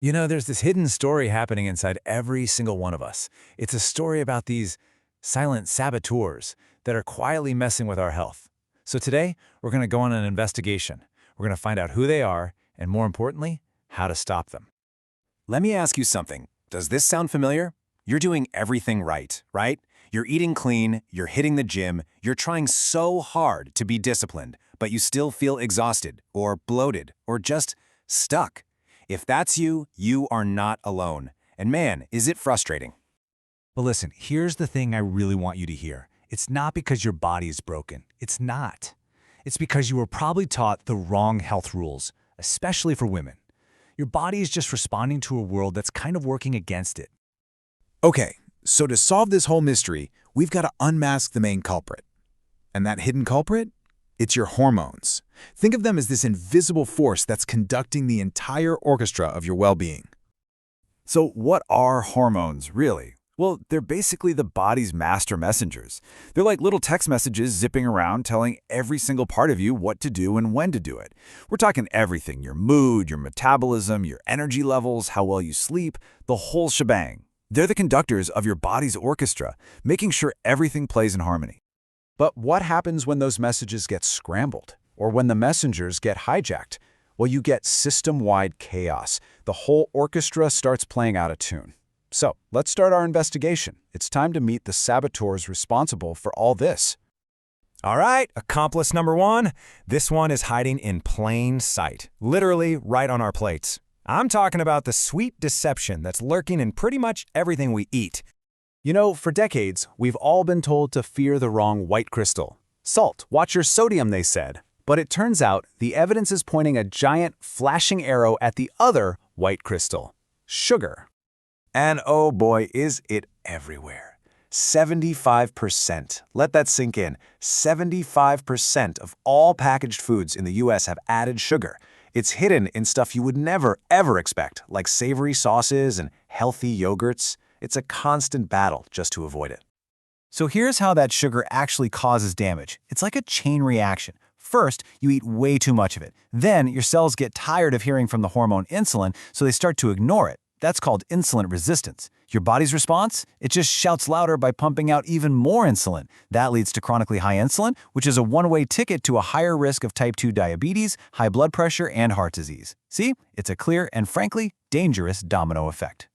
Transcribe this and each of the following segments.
You know, there's this hidden story happening inside every single one of us. It's a story about these silent saboteurs that are quietly messing with our health. So today, we're going to go on an investigation. We're going to find out who they are, and more importantly, how to stop them. Let me ask you something. Does this sound familiar? You're doing everything right, right? You're eating clean, you're hitting the gym, you're trying so hard to be disciplined, but you still feel exhausted, or bloated, or just stuck. If that's you, you are not alone. And man, is it frustrating. But listen, here's the thing I really want you to hear. It's not because your body is broken. It's not. It's because you were probably taught the wrong health rules, especially for women. Your body is just responding to a world that's kind of working against it. Okay, so to solve this whole mystery, we've got to unmask the main culprit. And that hidden culprit? It's your hormones. Think of them as this invisible force that's conducting the entire orchestra of your well-being. So what are hormones, really? Well, they're basically the body's master messengers. They're like little text messages zipping around telling every single part of you what to do and when to do it. We're talking everything: your mood, your metabolism, your energy levels, how well you sleep, the whole shebang. They're the conductors of your body's orchestra, making sure everything plays in harmony. But what happens when those messages get scrambled, or when the messengers get hijacked? Well, you get system-wide chaos. The whole orchestra starts playing out of tune. So, let's start our investigation. It's time to meet the saboteurs responsible for all this. All right, accomplice number one. This one is hiding in plain sight, literally right on our plates. I'm talking about the sweet deception that's lurking in pretty much everything we eat. You know, for decades, we've all been told to fear the wrong white crystal. Salt, watch your sodium, they said. But it turns out the evidence is pointing a giant, flashing arrow at the other white crystal: sugar. And oh boy, is it everywhere. 75%. Let that sink in. 75% of all packaged foods in the US have added sugar. It's hidden in stuff you would never, ever expect, like savory sauces and healthy yogurts. It's a constant battle just to avoid it. So here's how that sugar actually causes damage. It's like a chain reaction. First, you eat way too much of it. Then, your cells get tired of hearing from the hormone insulin, so they start to ignore it. That's called insulin resistance. Your body's response? It just shouts louder by pumping out even more insulin. That leads to chronically high insulin, which is a one-way ticket to a higher risk of type 2 diabetes, high blood pressure, and heart disease. See? It's a clear and, frankly, dangerous domino effect.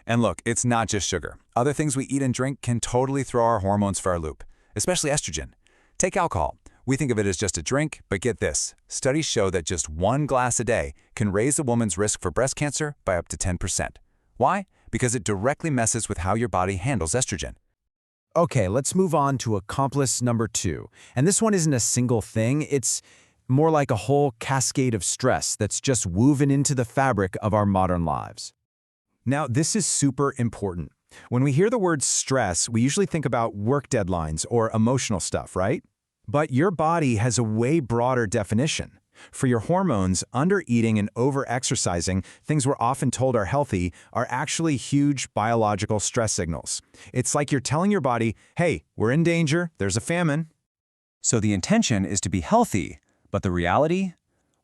And look, it's not just sugar. Other things we eat and drink can totally throw our hormones for a loop, especially estrogen. Take alcohol. We think of it as just a drink, but get this. Studies show that just one glass a day can raise a woman's risk for breast cancer by up to 10%. Why? Because it directly messes with how your body handles estrogen. Okay, let's move on to accomplice number 2. And this one isn't a single thing. It's more like a whole cascade of stress that's just woven into the fabric of our modern lives. Now, this is super important. When we hear the word stress, we usually think about work deadlines or emotional stuff, right? But your body has a way broader definition. For your hormones, under-eating and over-exercising, things we're often told are healthy, are actually huge biological stress signals. It's like you're telling your body, hey, we're in danger, there's a famine. So the intention is to be healthy, but the reality?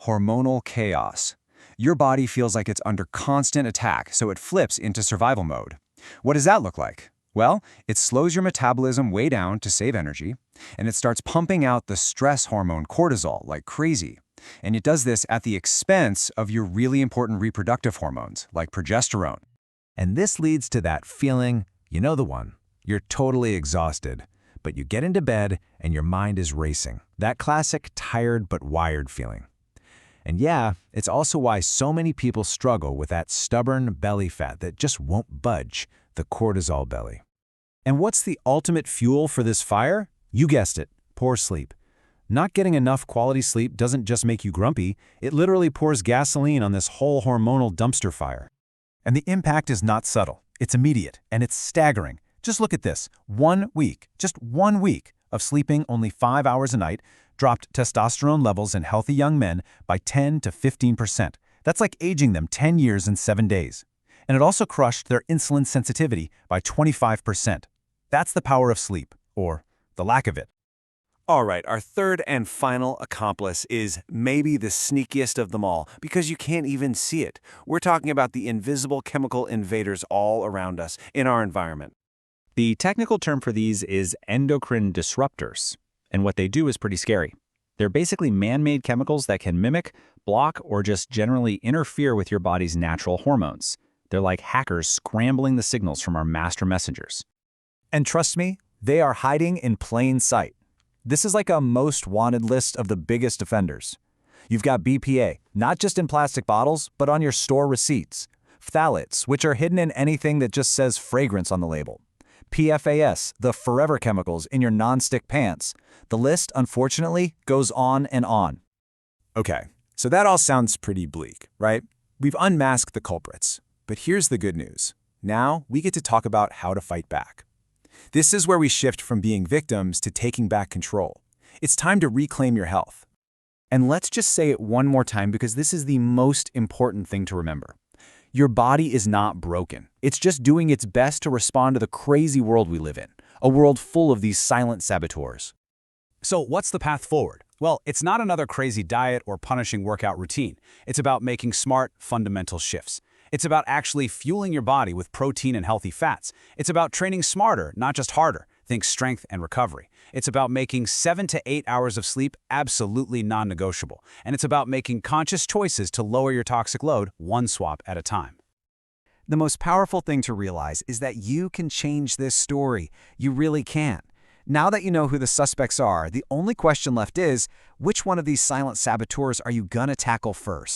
Hormonal chaos. Your body feels like it's under constant attack, so it flips into survival mode. What does that look like? Well, it slows your metabolism way down to save energy, and it starts pumping out the stress hormone cortisol like crazy. And it does this at the expense of your really important reproductive hormones, like progesterone. And this leads to that feeling, you know the one. You're totally exhausted, but you get into bed and your mind is racing. That classic tired but wired feeling. And yeah, it's also why so many people struggle with that stubborn belly fat that just won't budge, the cortisol belly. And what's the ultimate fuel for this fire? You guessed it, poor sleep. Not getting enough quality sleep doesn't just make you grumpy, it literally pours gasoline on this whole hormonal dumpster fire. And the impact is not subtle, it's immediate, and it's staggering. Just look at this, 1 week, just 1 week of sleeping only 5 hours a night dropped testosterone levels in healthy young men by 10 to 15%. That's like aging them 10 years and 7 days. And it also crushed their insulin sensitivity by 25%. That's the power of sleep, or the lack of it. All right, our third and final accomplice is maybe the sneakiest of them all because you can't even see it. We're talking about the invisible chemical invaders all around us in our environment. The technical term for these is endocrine disruptors, and what they do is pretty scary. They're basically man-made chemicals that can mimic, block, or just generally interfere with your body's natural hormones. They're like hackers scrambling the signals from our master messengers. And trust me, they are hiding in plain sight. This is like a most wanted list of the biggest offenders. You've got BPA, not just in plastic bottles, but on your store receipts. Phthalates, which are hidden in anything that just says fragrance on the label. PFAS, the forever chemicals in your non-stick pants. The list, unfortunately, goes on and on. Okay, so that all sounds pretty bleak, right? We've unmasked the culprits. But here's the good news. Now we get to talk about how to fight back. This is where we shift from being victims to taking back control. It's time to reclaim your health. And let's just say it one more time because this is the most important thing to remember. Your body is not broken. It's just doing its best to respond to the crazy world we live in, a world full of these silent saboteurs. So what's the path forward? Well, it's not another crazy diet or punishing workout routine. It's about making smart, fundamental shifts. It's about actually fueling your body with protein and healthy fats. It's about training smarter, not just harder. Think strength and recovery. It's about making 7 to 8 hours of sleep absolutely non-negotiable. And it's about making conscious choices to lower your toxic load one swap at a time. The most powerful thing to realize is that you can change this story. You really can. Now that you know who the suspects are, the only question left is, which one of these silent saboteurs are you gonna tackle first?